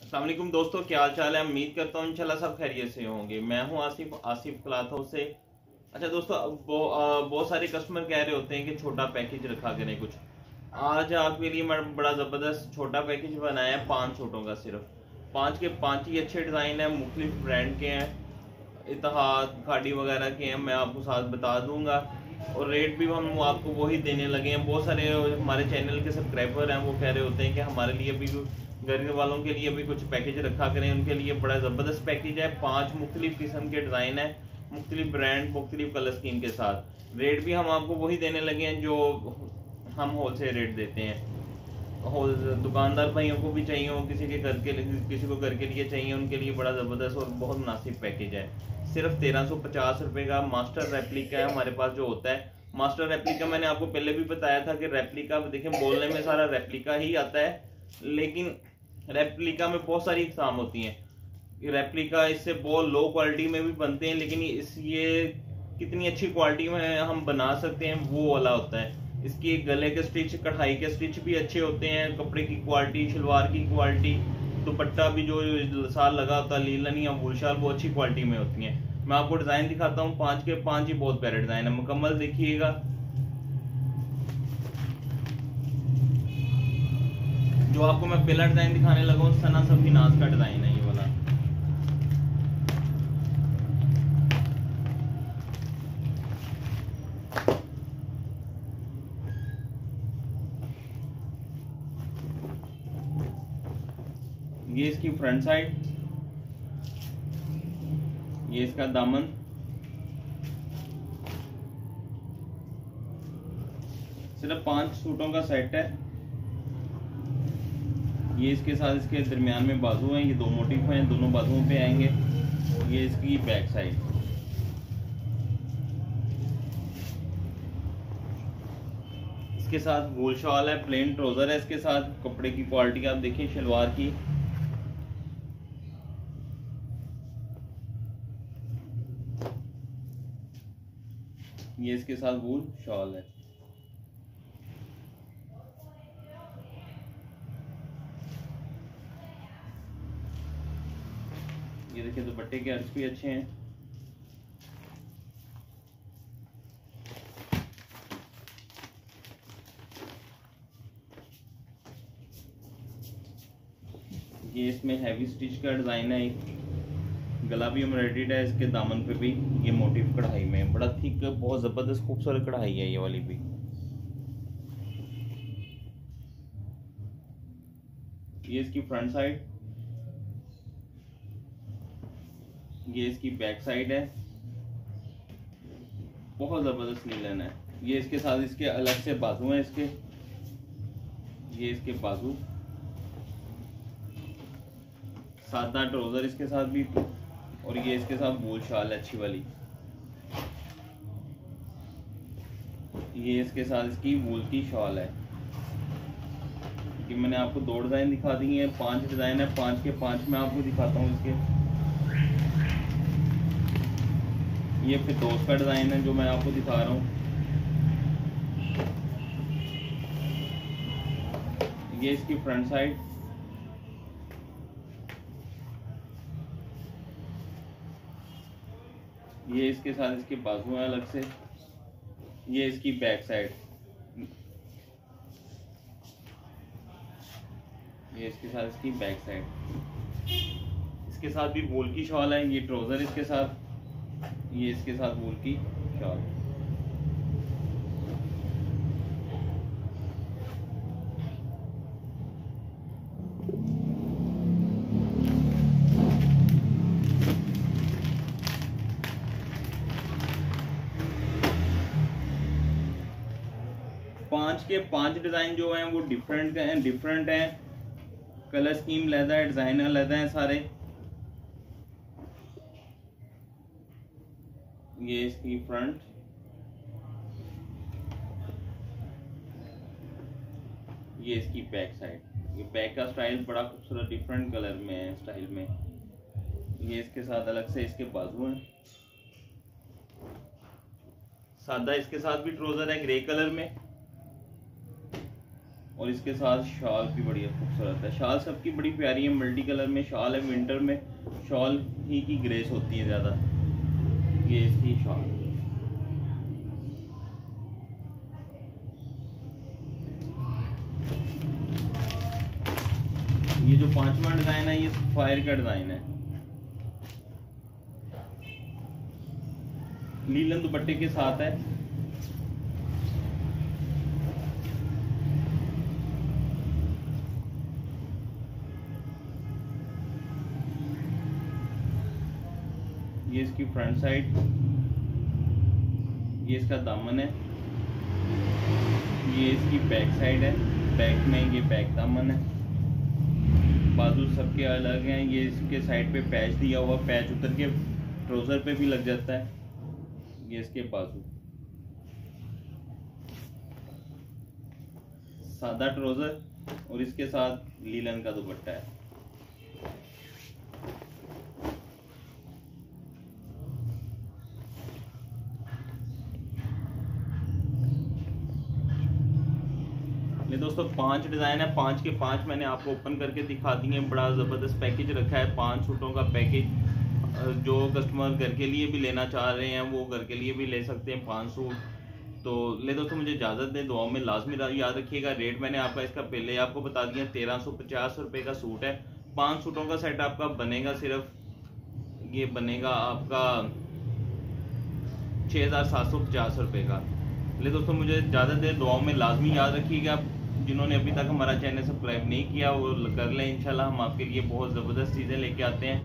अस्सलाम वालेकुम दोस्तों, क्या हाल चाल है। उम्मीद करता हूँ इंशाल्लाह सब खैरियत से होंगे। मैं हूँ आसिफ क्लॉथ हाउस से। अच्छा दोस्तों, बहुत सारे कस्टमर कह रहे होते हैं कि छोटा पैकेज रखा करें कुछ। आज आपके लिए मैं बड़ा ज़बरदस्त छोटा पैकेज बनाया है, 5 सूटों का। सिर्फ 5 के 5 ही अच्छे डिज़ाइन है, मुख्तलिफ ब्रांड के हैं, इतिहाद खाड़ी वगैरह के हैं। मैं आपको साथ बता दूंगा और रेट भी हम आपको वही देने लगे हैं। बहुत सारे हमारे चैनल के सब्सक्राइबर हैं, वो कह रहे होते हैं कि हमारे लिए भी, घर वालों के लिए भी कुछ पैकेज रखा करें। उनके लिए बड़ा ज़बरदस्त पैकेज है। 5 मुख्तलिफ किस्म के डिज़ाइन है, मुख्तलिफ ब्रांड, मुख्तलिफ कलर स्कीम के साथ। रेट भी हम आपको वही देने लगे हैं जो हम होलसेल रेट देते हैं। दुकानदार भाइयों को भी चाहिए हो, किसी को घर के लिए चाहिए, उनके लिए बड़ा ज़बरदस्त और बहुत मुनासिब पैकेज है। सिर्फ 1350 रुपये का मास्टर रेप्लिका है हमारे पास जो होता है। मास्टर रेप्लिका मैंने आपको पहले भी बताया था कि रेप्लिका देखें, बोलने में सारा रेप्लिका ही आता है, लेकिन रेप्लिका में बहुत सारी इकसाम होती हैं। रेप्लिका इससे बहुत लो क्वालिटी में भी बनते हैं, लेकिन ये कितनी अच्छी क्वालिटी में हम बना सकते हैं वो वाला होता है। इसकी गले के स्टिच, कढ़ाई के स्टिच भी अच्छे होते हैं, कपड़े की क्वालिटी, शलवार की क्वालिटी, दुपट्टा भी जो साल लगा होता है, लीलन या वुलशाल, वो अच्छी क्वालिटी में होती हैं। मैं आपको डिजाइन दिखाता हूँ, 5 के 5 ही बहुत प्यारे डिजाइन है, मुकम्मल देखिएगा। जो आपको मैं पहला डिजाइन दिखाने लगा हूँ, सना सफीनाज का डिजाइन है ये वाला। ये इसकी फ्रंट साइड, ये इसका दामन, सिर्फ 5 सूटों का सेट है। ये इसके साथ इसके दरमियान में बाजू हैं, ये 2 मोटिफ हैं, दोनों बाजुओं पे आएंगे। ये इसकी बैक साइड, इसके साथ गोल शॉल है, प्लेन ट्राउजर है इसके साथ। कपड़े की क्वालिटी आप देखिए, शलवार की, ये इसके साथ वूल शॉल है। ये देखिए दुपट्टे के अर्ज भी अच्छे हैं। ये इसमें हैवी स्टिच का डिजाइन है, गला भी एम्ब्रॉयडर्ड है, इसके दामन पे भी ये मोटिव कढ़ाई में, बड़ा थिक, बहुत जबरदस्त खूबसूरत कढ़ाई है ये वाली भी। ये इसकी फ्रंट साइड, ये इसकी बैक साइड है, बहुत जबरदस्त लीलन है। ये इसके साथ इसके अलग से बाजू हैं इसके, ये इसके बाजू, सादा ट्राउजर इसके साथ भी, और ये इसके साथ वूल शाल है अच्छी वाली। ये इसके साथ इसकी वूल की शॉल है। कि मैंने आपको 2 डिजाइन दिखा दिए हैं, 5 डिजाइन है, 5 के 5 मैं आपको दिखाता हूँ इसके। ये फिर दोस्त का डिजाइन है जो मैं आपको दिखा रहा हूँ। ये इसकी फ्रंट साइड, ये इसके साथ इसके बाजू है अलग से, ये इसकी बैक साइड, ये इसके साथ इसकी बैक साइड। इसके साथ भी वूल की शॉल है, ये ट्राउजर इसके साथ, ये इसके साथ वूल की शॉल। पांच के 5 डिजाइन जो हैं वो डिफरेंट हैं, कलर स्कीम अलग है, डिजाइन अलग है सारे। ये इसकी फ्रंट, ये इसकी बैक साइड। ये बैक का स्टाइल बड़ा खूबसूरत डिफरेंट कलर में है, स्टाइल में। ये इसके साथ अलग से इसके बाजू हैं, सादा इसके साथ भी ट्राउजर है ग्रे कलर में। और इसके साथ शाल भी बड़ी खूबसूरत है। शाल सबकी बड़ी प्यारी है, मल्टी कलर में शाल है। विंटर में शॉल ही की ग्रेस होती है ज़्यादा। ये इसकी शाल, ये जो 5वां डिज़ाइन है ये फायर का डिज़ाइन है। लीलन दुपट्टे के साथ है। ये इसकी फ्रंट साइड, ये इसका दामन है। ये इसकी बैक साइड है, बैक में ये बैक दामन है। बाजू सबके अलग हैं। ये इसके साइड पे पैच दिया हुआ, पैच उतर के ट्राउजर पे भी लग जाता है। ये इसके बाजू, सादा ट्राउजर और इसके साथ लीलन का दुपट्टा है। ये दोस्तों 5 डिज़ाइन है, 5 के 5 मैंने आपको ओपन करके दिखा दिए। बड़ा ज़बरदस्त पैकेज रखा है, 5 सूटों का पैकेज। जो कस्टमर घर के लिए भी लेना चाह रहे हैं वो घर के लिए भी ले सकते हैं 5 सूट। तो ले दोस्तों मुझे इजाज़त दें, दुआओं में लाजमी याद रखिएगा। रेट मैंने आपका इसका पहले आपको बता दिया, 1350 रुपये का सूट है। 5 सूटों का सेट आपका बनेगा, सिर्फ ये बनेगा आपका 6750 रुपये का। ले दोस्तों मुझे इजाज़त दें, दुआओं में लाजमी याद रखिएगा। जिन्होंने अभी तक हमारा चैनल सब्सक्राइब नहीं किया वो कर लें। इंशाल्लाह हम आपके लिए बहुत ज़बरदस्त चीज़ें लेके आते हैं।